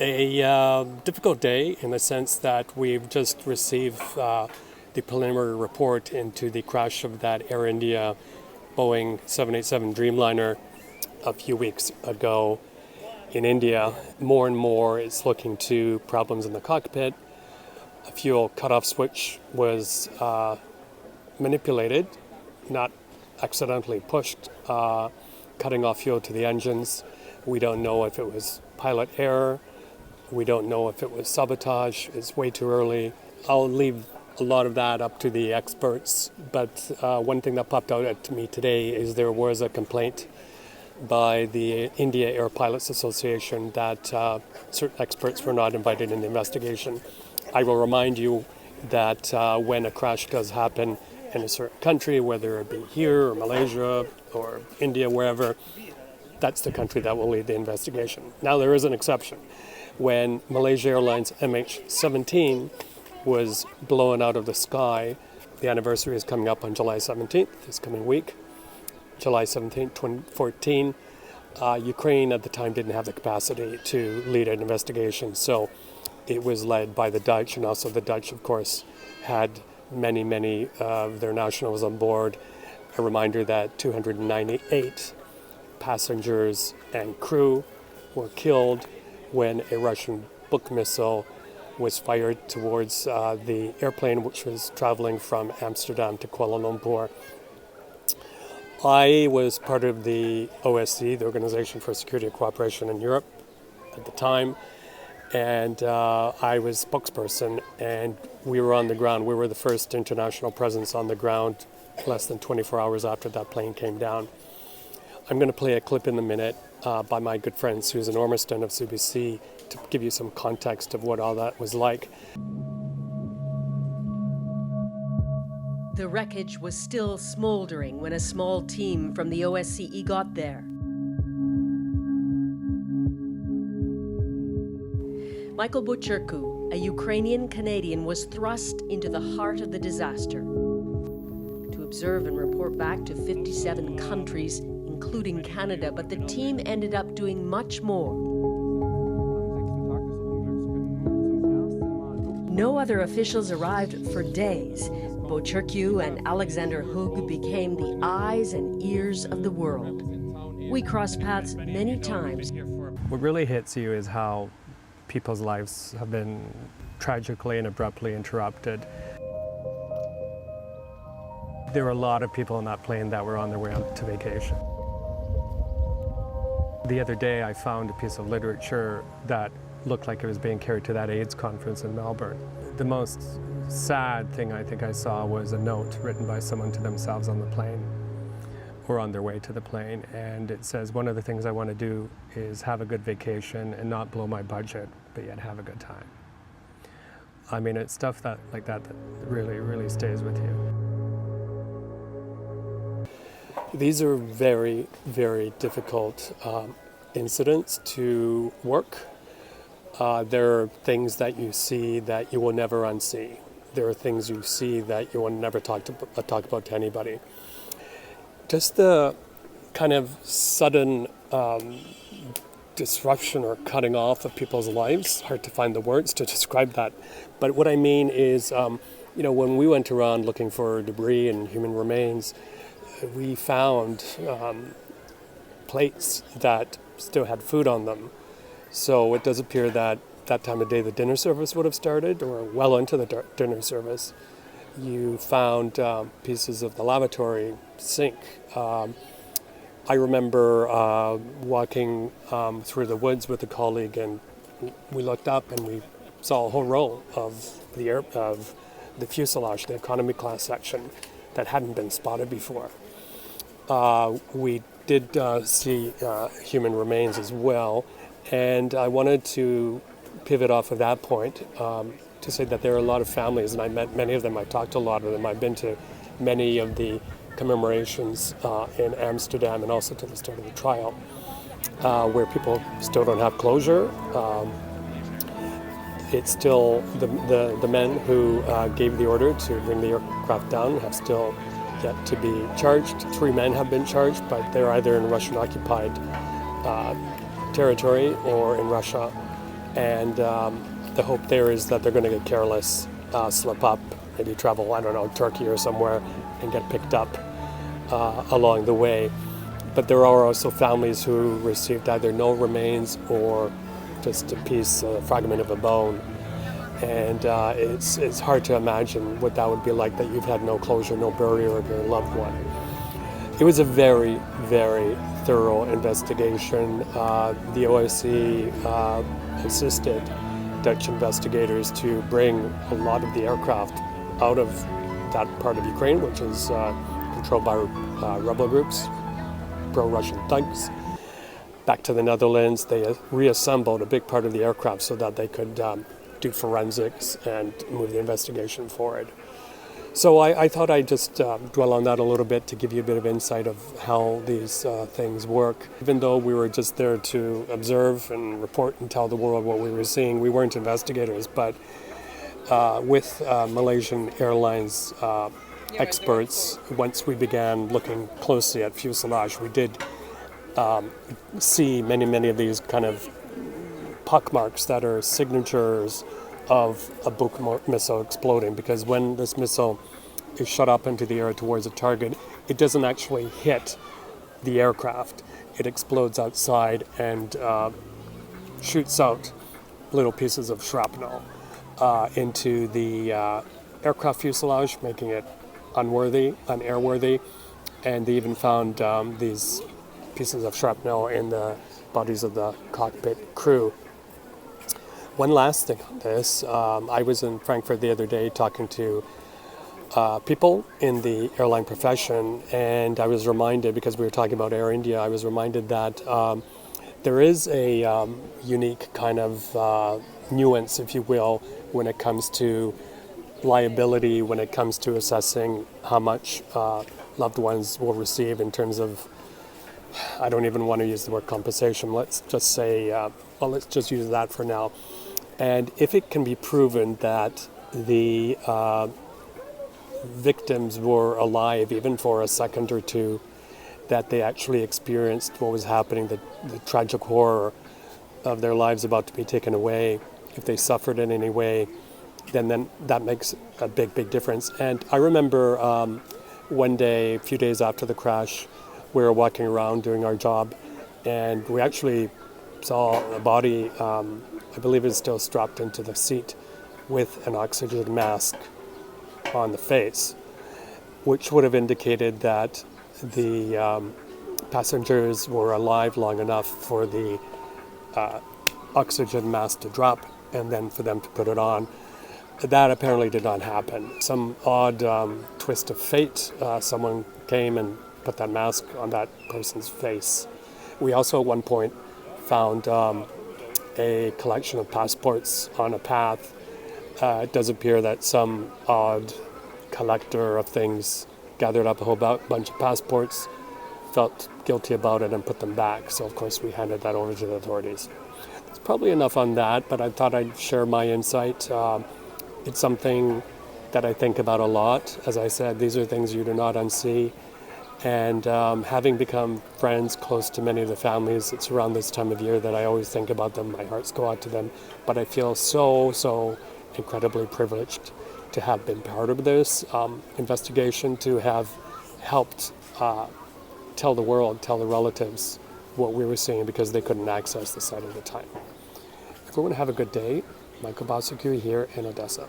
A difficult day in the sense that we've just received the preliminary report into the crash of that Air India Boeing 787 Dreamliner a few weeks ago in India. More and more it's looking to problems in the cockpit. A fuel cutoff switch was manipulated, not accidentally pushed, cutting off fuel to the engines. We don't know if it was pilot error. We don't know if it was sabotage. It's way too early. I'll leave a lot of that up to the experts, but one thing that popped out at me today is there was a complaint by the India Air Pilots Association that certain experts were not invited in the investigation. I will remind you that when a crash does happen in a certain country, whether it be here or Malaysia or India, wherever, that's the country that will lead the investigation. Now there is an exception. When Malaysia Airlines MH17 was blown out of the sky, the anniversary is coming up on July 17th, this coming week, July 17th, 2014. Ukraine at the time didn't have the capacity to lead an investigation, so it was led by the Dutch, and also the Dutch, of course, had many of their nationals on board. A reminder that 298 passengers and crew were killed when a Russian BUK missile was fired towards the airplane which was traveling from Amsterdam to Kuala Lumpur. I was part of the OSCE, the Organization for Security and Cooperation in Europe at the time, and I was spokesperson, and we were on the ground. We were the first international presence on the ground less than 24 hours after that plane came down. I'm going to play a clip in a minute by my good friend Susan Ormiston of CBC to give you some context of what all that was like. The wreckage was still smoldering when a small team from the OSCE got there. Michael Buchurku, a Ukrainian-Canadian, was thrust into the heart of the disaster to observe and report back to 57 countries, including Canada, but the team ended up doing much more. No other officials arrived for days. Buchurku and Alexander Hug became the eyes and ears of the world. We crossed paths many times. What really hits you is how people's lives have been tragically and abruptly interrupted. There were a lot of people on that plane that were on their way to vacation. The other day I found a piece of literature that looked like it was being carried to that AIDS conference in Melbourne. The most sad thing I think I saw was a note written by someone to themselves on the plane or on their way to the plane, and it says, one of the things I want to do is have a good vacation and not blow my budget, but yet have a good time. I mean, it's stuff like that really stays with you. These are very difficult incidents to work. There are things that you see that you will never unsee. There are things you see that you will never talk about to anybody. Just the kind of sudden disruption or cutting off of people's lives, hard to find the words to describe that. But what I mean is, when we went around looking for debris and human remains, we found plates that still had food on them. So it does appear that that time of day the dinner service would have started, or well into the dinner service. You found pieces of the lavatory sink. I remember walking through the woods with a colleague, and we looked up and we saw a whole row of the fuselage, the economy class section, that hadn't been spotted before. We did see human remains as well, and I wanted to pivot off of that point to say that there are a lot of families, and I met many of them, I talked to a lot of them, I've been to many of the commemorations in Amsterdam and also to the start of the trial, where people still don't have closure. It's still the men who gave the order to bring the aircraft down have still yet to be charged. 3 men have been charged, but they're either in Russian-occupied territory or in Russia. And the hope there is that they're going to get careless, slip up, maybe travel, I don't know, Turkey or somewhere, and get picked up along the way. But there are also families who received either no remains or just a fragment of a bone. And it's hard to imagine what that would be like, that you've had no closure, no burial of your loved one. It was a very, very thorough investigation. The OSC assisted Dutch investigators to bring a lot of the aircraft out of that part of Ukraine, which is controlled by rebel groups, pro-Russian thugs, back to the Netherlands. They reassembled a big part of the aircraft so that they could do forensics and move the investigation forward. So I thought I'd just dwell on that a little bit to give you a bit of insight of how these things work. Even though we were just there to observe and report and tell the world what we were seeing, we weren't investigators, but with Malaysian Airlines experts, once we began looking closely at fuselage, we did see many of these kind of puck marks that are signatures of a BUK missile exploding, because when this missile is shot up into the air towards a target, it doesn't actually hit the aircraft. It explodes outside and shoots out little pieces of shrapnel into the aircraft fuselage, making it unairworthy. And they even found these pieces of shrapnel in the bodies of the cockpit crew. One last thing on this, I was in Frankfurt the other day talking to people in the airline profession, and I was reminded, because we were talking about Air India, I was reminded that there is a unique kind of nuance, if you will, when it comes to liability, when it comes to assessing how much loved ones will receive in terms of, I don't even want to use the word compensation, let's just say, let's just use that for now. And if it can be proven that the victims were alive even for a second or two, that they actually experienced what was happening, the tragic horror of their lives about to be taken away, if they suffered in any way, then that makes a big difference. And I remember one day, a few days after the crash, we were walking around doing our job, and we actually saw a body, I believe it's still strapped into the seat with an oxygen mask on the face, which would have indicated that the passengers were alive long enough for the oxygen mask to drop and then for them to put it on. That apparently did not happen. Some odd twist of fate, someone came and put that mask on that person's face. We also at one point found a collection of passports on a path. It does appear that some odd collector of things gathered up a whole bunch of passports, felt guilty about it, and put them back. So, of course, we handed that over to the authorities. That's probably enough on that, but I thought I'd share my insight. It's something that I think about a lot. As I said, these are things you do not unsee. And having become friends close to many of the families, it's around this time of year that I always think about them. My hearts go out to them. But I feel so incredibly privileged to have been part of this investigation, to have helped tell the world, tell the relatives what we were seeing, because they couldn't access the site at the time. Everyone have a good day. Michael Basuku here in Odessa.